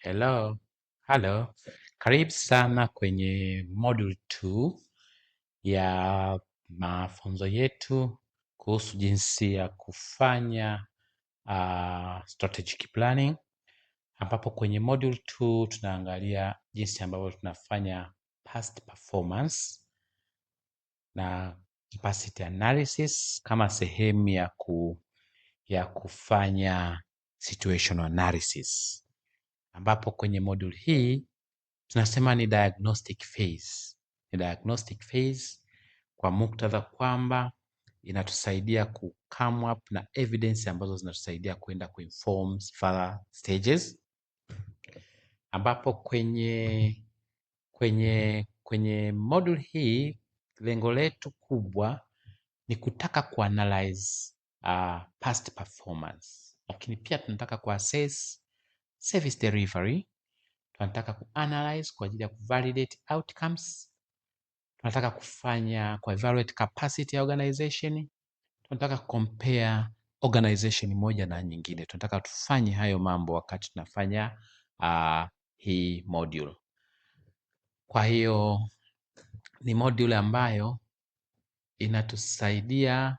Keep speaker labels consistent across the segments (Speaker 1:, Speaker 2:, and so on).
Speaker 1: Hello. Karibu sana kwenye module 2 ya mafunzo yetu kuhusu jinsi ya kufanya strategic planning, ambapo kwenye module 2 tunaangalia jinsi ambavyo tunafanya past performance na capacity analysis kama sehemu ya kufanya situational analysis, ambapo kwenye module hii tunasema ni diagnostic phase. Ni diagnostic phase kwa muktadha kwamba inatusaidia ku come up na evidence ambazo zinatusaidia kwenda kuinform further stages, ambapo kwenye module hii lengo letu kubwa ni kutaka kuanalyze past performance, lakini pia tunataka kuassess service delivery, tunataka kuanalyze kwa ajili ya kuvalidate outcomes, tunataka kuevaluate capacity ya organization, tunataka compare organization moja na nyingine. Tunataka tufanye hayo mambo wakati tunafanya hii module. Kwa hiyo ni module ambayo inatusaidia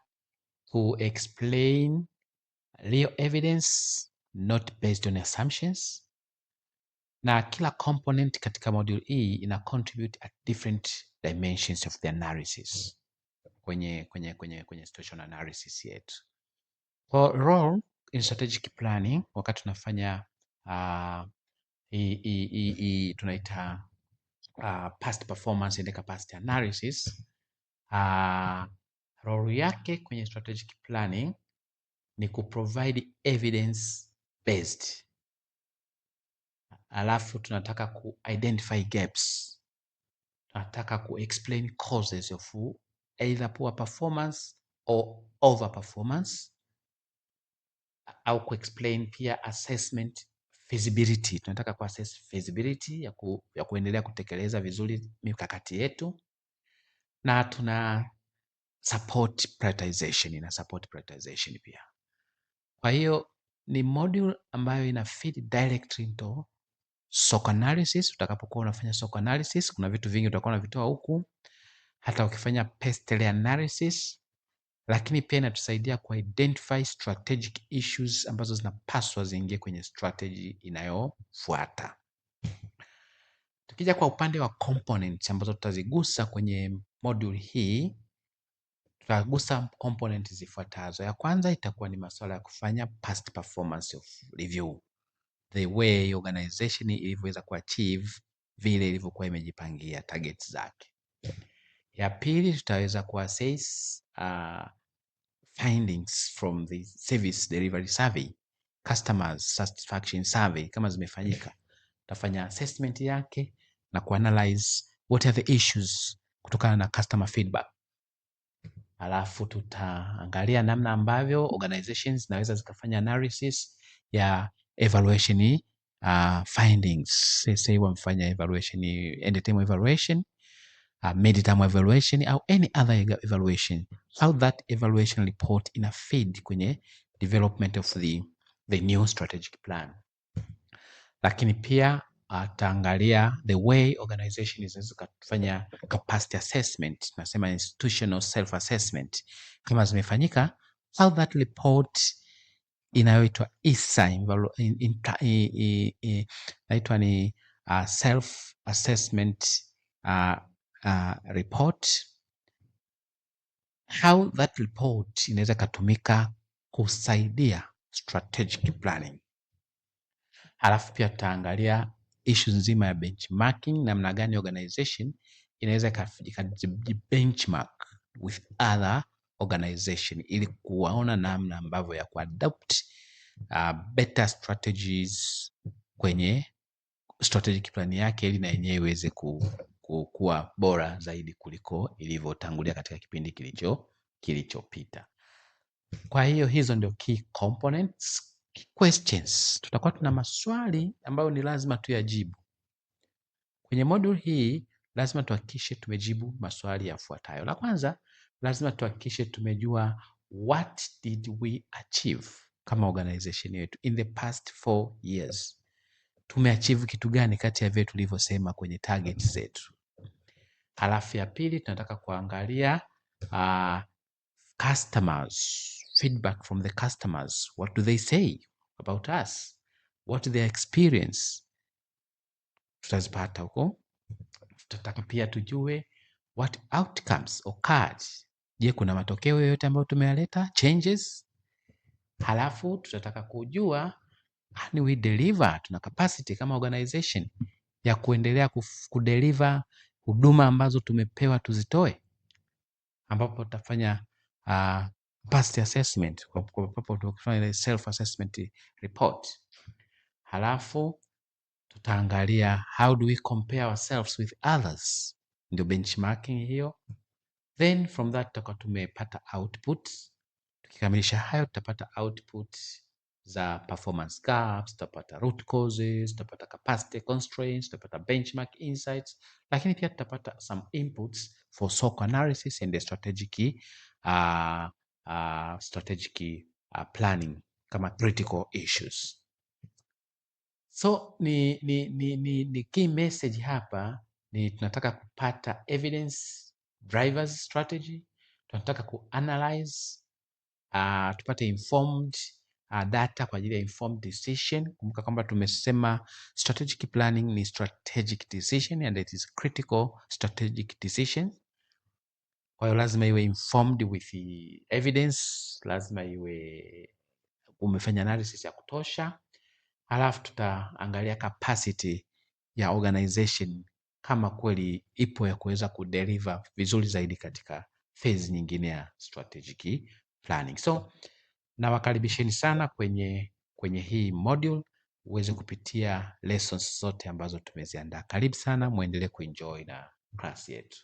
Speaker 1: ku explain real evidence not based on assumptions, na kila component katika module hii ina contribute at different dimensions of the analysis kwenye situational analysis yetu. For role in strategic planning, wakati tunafanya tunaita past performance and capacity analysis, role yake kwenye strategic planning ni kuprovide evidence based. Alafu tunataka identify gaps. Tunataka explain causes of either poor performance or over performance, au explain pia assessment feasibility. Tunataka assess feasibility ya kuendelea kutekeleza vizuri mikakati yetu, na tuna support prioritization pia. Kwa hiyo ni module ambayo ina feed directly into SWOT analysis. Utakapokuwa unafanya SWOT analysis, kuna vitu vingi utakuwa unavitoa huku, hata ukifanya PESTEL analysis, lakini pia inatusaidia ku identify strategic issues ambazo zinapaswa ziingie kwenye strategy inayofuata. Tukija kwa upande wa components ambazo tutazigusa kwenye module hii, tutagusa components zifuatazo. Ya kwanza itakuwa ni masuala ya kufanya past performance of review, the way organization ilivyoweza kuachieve vile ilivyokuwa imejipangia targets zake. Ya pili tutaweza kuassess findings from the service delivery survey, customers satisfaction survey kama zimefanyika. Tutafanya assessment yake na kuanalyze what are the issues kutokana na customer feedback. Alafu tutaangalia namna ambavyo organizations zinaweza zikafanya analysis ya evaluation findings. Say wamfanya evaluation, end term evaluation, mid term evaluation au any other evaluation, how that evaluation report ina feed kwenye development of the new strategic plan. Lakini pia ataangalia the way organization zinaweza kufanya capacity assessment, nasema institutional self assessment kama zimefanyika, how that report inayoitwa ISA inaitwa ni self assessment report, how that report inaweza katumika kusaidia strategic planning. Halafu pia tutaangalia issue nzima ya benchmarking, namna gani organization inaweza benchmark with other organization ili kuwaona namna ambavyo ya kuadopt better strategies kwenye strategic plan yake, ili na yenyewe iweze kuwa bora zaidi kuliko ilivyotangulia katika kipindi kilichopita. Kwa hiyo hizo ndio key components. Questions, tutakuwa tuna maswali ambayo ni lazima tuyajibu kwenye module hii. Lazima tuhakikishe tumejibu maswali yafuatayo. La kwanza, lazima tuhakikishe tumejua what did we achieve kama organization yetu in the past 4 years. tumeachieve kitu gani kati ya vile tulivyosema kwenye target zetu. Halafu ya pili tunataka kuangalia customers, feedback from the customers. What do they say about us? What their experience? Tutazipata huko. Tutataka pia tujue what outcomes occurred. Je, kuna matokeo yoyote ambayo tumeyaleta, changes? Halafu tutataka kujua can we deliver, tuna capacity kama organization ya kuendelea kudeliver huduma ambazo tumepewa tuzitoe, ambapo tutafanya capacity assessment, ambapo tutafanya self assessment report. Halafu tutaangalia how do we compare ourselves with others, ndio benchmarking hiyo. Then from that tutakuwa tumepata output. Tukikamilisha hayo tutapata output za performance gaps, tutapata root causes, tutapata capacity constraints, tutapata benchmark insights, lakini pia tutapata some inputs for SOC analysis and the strategic planning kama critical issues. So ni key message hapa ni tunataka kupata evidence drivers strategy, tunataka kuanalyze tupate informed data kwa ajili ya informed decision. Kumbuka kwamba tumesema strategic planning ni strategic decision and it is critical strategic decision. Kwa hiyo lazima iwe informed with the evidence, lazima iwe umefanya analysis ya kutosha. Halafu tutaangalia capacity ya organization kama kweli ipo ya kuweza kudeliver vizuri zaidi katika phase nyingine ya strategic planning. So nawakaribisheni sana kwenye hii module uweze kupitia lessons zote ambazo tumeziandaa. Karibu sana, muendelee kuenjoy na class yetu.